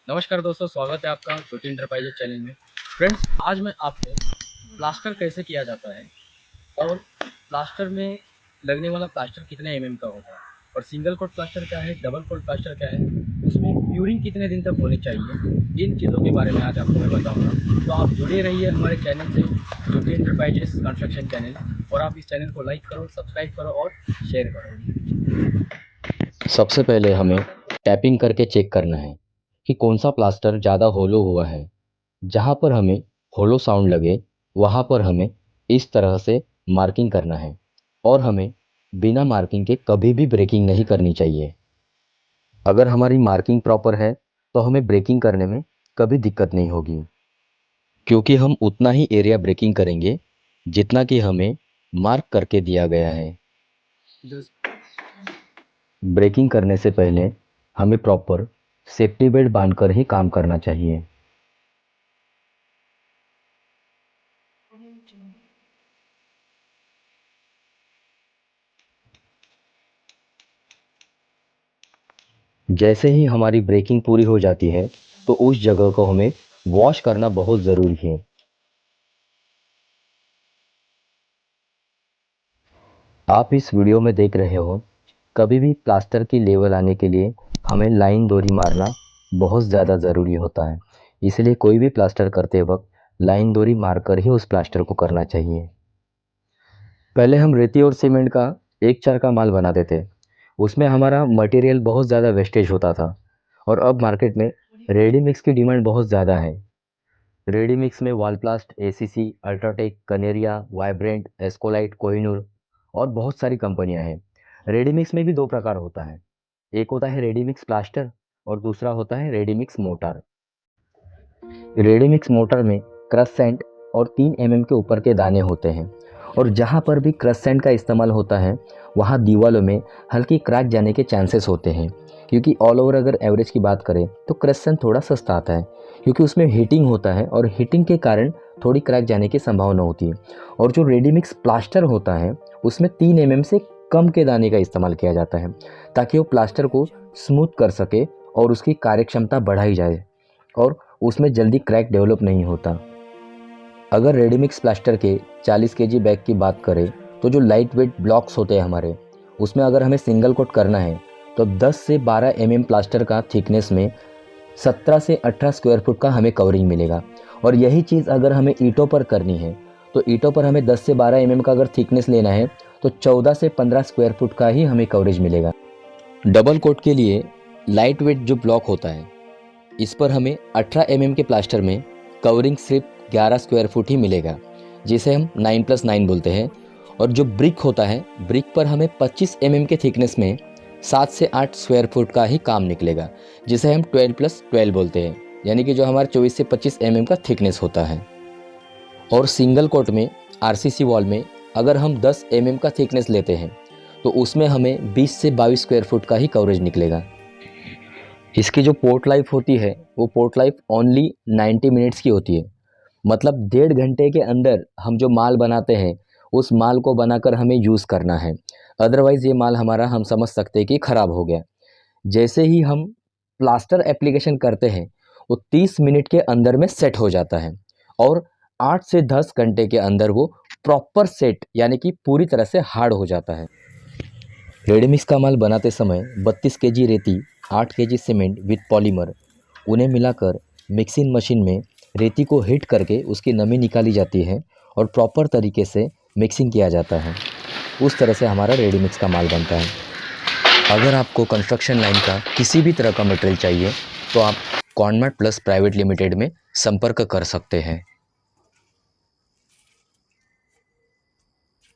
नमस्कार दोस्तों, स्वागत है आपका छोटी इंटरप्राइजेज चैनल में। फ्रेंड्स, आज मैं आपको प्लास्टर कैसे किया जाता है और प्लास्टर में लगने वाला प्लास्टर कितने एमएम का होता है और सिंगल कोट प्लास्टर क्या है, डबल कोट प्लास्टर क्या है, उसमें क्यूरिंग कितने दिन तक होनी चाहिए, इन चीज़ों के बारे में आज आपको मैं बताऊँगा। तो आप जुड़े रहिए हमारे चैनल से, छोटी इंटरप्राइजेज कंस्ट्रक्शन चैनल, और आप इस चैनल को लाइक करो, सब्सक्राइब करो और शेयर करो। सबसे पहले हमें टैपिंग करके चेक करना है कि कौन सा प्लास्टर ज़्यादा होलो हुआ है। जहाँ पर हमें होलो साउंड लगे वहाँ पर हमें इस तरह से मार्किंग करना है और हमें बिना मार्किंग के कभी भी ब्रेकिंग नहीं करनी चाहिए। अगर हमारी मार्किंग प्रॉपर है तो हमें ब्रेकिंग करने में कभी दिक्कत नहीं होगी, क्योंकि हम उतना ही एरिया ब्रेकिंग करेंगे जितना कि हमें मार्क करके दिया गया है। ब्रेकिंग करने से पहले हमें प्रॉपर सेफ्टी बेल्ट बांधकर ही काम करना चाहिए। जैसे ही हमारी ब्रेकिंग पूरी हो जाती है तो उस जगह को हमें वॉश करना बहुत ज़रूरी है। आप इस वीडियो में देख रहे हो, कभी भी प्लास्टर की लेवल आने के लिए हमें लाइन डोरी मारना बहुत ज़्यादा ज़रूरी होता है। इसलिए कोई भी प्लास्टर करते वक्त लाइन डोरी मारकर ही उस प्लास्टर को करना चाहिए। पहले हम रेती और सीमेंट का एक चार का माल बनाते थे, उसमें हमारा मटेरियल बहुत ज़्यादा वेस्टेज होता था। और अब मार्केट में रेडी मिक्स की डिमांड बहुत ज़्यादा है। रेडी मिक्स में Wallplast, ACC, UltraTech, Kaneria, Vibrant, एस्कोलाइट, कोहिनूर और बहुत सारी कंपनियां हैं। रेडी मिक्स में भी दो प्रकार होता है, एक होता है रेडी मिक्स प्लास्टर और दूसरा होता है ready mix motor. Ready mix motor में क्रश सैंड और 3 mm के ऊपर के दाने होते हैं, और जहाँ पर भी क्रश सैंड का इस्तेमाल होता है वहाँ दीवालों में हल्की क्रैक जाने के चांसेस होते हैं। क्योंकि ऑल ओवर अगर एवरेज की बात करें तो क्रश सैंड थोड़ा सस्ता आता है, क्योंकि उसमें हीटिंग होता है और हीटिंग के कारण थोड़ी क्रैक जाने की संभावना होती है। और जो रेडी मिक्स प्लास्टर होता है उसमें 3 mm से कम के दाने का इस्तेमाल किया जाता है, ताकि वो प्लास्टर को स्मूथ कर सके और उसकी कार्यक्षमता बढ़ाई जाए और उसमें जल्दी क्रैक डेवलप नहीं होता। अगर रेडीमिक्स प्लास्टर के 40 kg बैग की बात करें तो जो लाइट वेट ब्लॉक्स होते हैं हमारे, उसमें अगर हमें सिंगल कोट करना है तो 10 से 12 mm प्लास्टर का थिकनेस में 17 से 18 स्क्वायर फुट का हमें कवरिंग मिलेगा। और यही चीज़ अगर हमें ईंटों पर करनी है तो ईंटों पर हमें 10 से 12 mm का अगर थिकनेस लेना है तो 14 से 15 स्क्वायर फुट का ही हमें कवरेज मिलेगा। डबल कोट के लिए लाइट वेट जो ब्लॉक होता है, इस पर हमें 18 mm के प्लास्टर में कवरिंग सिर्फ 11 स्क्वायर फुट ही मिलेगा, जिसे हम 9+9 बोलते हैं। और जो ब्रिक होता है, ब्रिक पर हमें 25 mm के थिकनेस में 7 से 8 स्क्वायर फुट का ही काम निकलेगा, जिसे हम 12+12 बोलते हैं, यानी कि जो हमारा 24 से 25 mm का थिकनेस होता है। और सिंगल कोट में आरसीसी वॉल में अगर हम 10 mm का थिकनेस लेते हैं तो उसमें हमें 20 से 22 स्क्वायर फुट का ही कवरेज निकलेगा। इसकी जो पोर्ट लाइफ होती है वो पोर्ट लाइफ ओनली 90 मिनट्स की होती है। मतलब 1.5 घंटे के अंदर हम जो माल बनाते हैं उस माल को बनाकर हमें यूज़ करना है। अदरवाइज़ ये माल हमारा हम समझ सकते हैं कि ख़राब हो गया। जैसे ही हम प्लास्टर एप्लीकेशन करते हैं वो 30 मिनट के अंदर में सेट हो जाता है, और 8 से 10 घंटे के अंदर वो प्रॉपर सेट यानी कि पूरी तरह से हार्ड हो जाता है। रेडीमिक्स का माल बनाते समय 32 kg रेती, 8 kg सीमेंट विद पॉलीमर, उन्हें मिलाकर मिक्सिंग मशीन में रेती को हीट करके उसकी नमी निकाली जाती है और प्रॉपर तरीके से मिक्सिंग किया जाता है। उस तरह से हमारा रेडीमिक्स का माल बनता है। अगर आपको कंस्ट्रक्शन लाइन का किसी भी तरह का मटेरियल चाहिए तो आप कॉर्नमेट प्लस प्राइवेट लिमिटेड में संपर्क कर सकते हैं।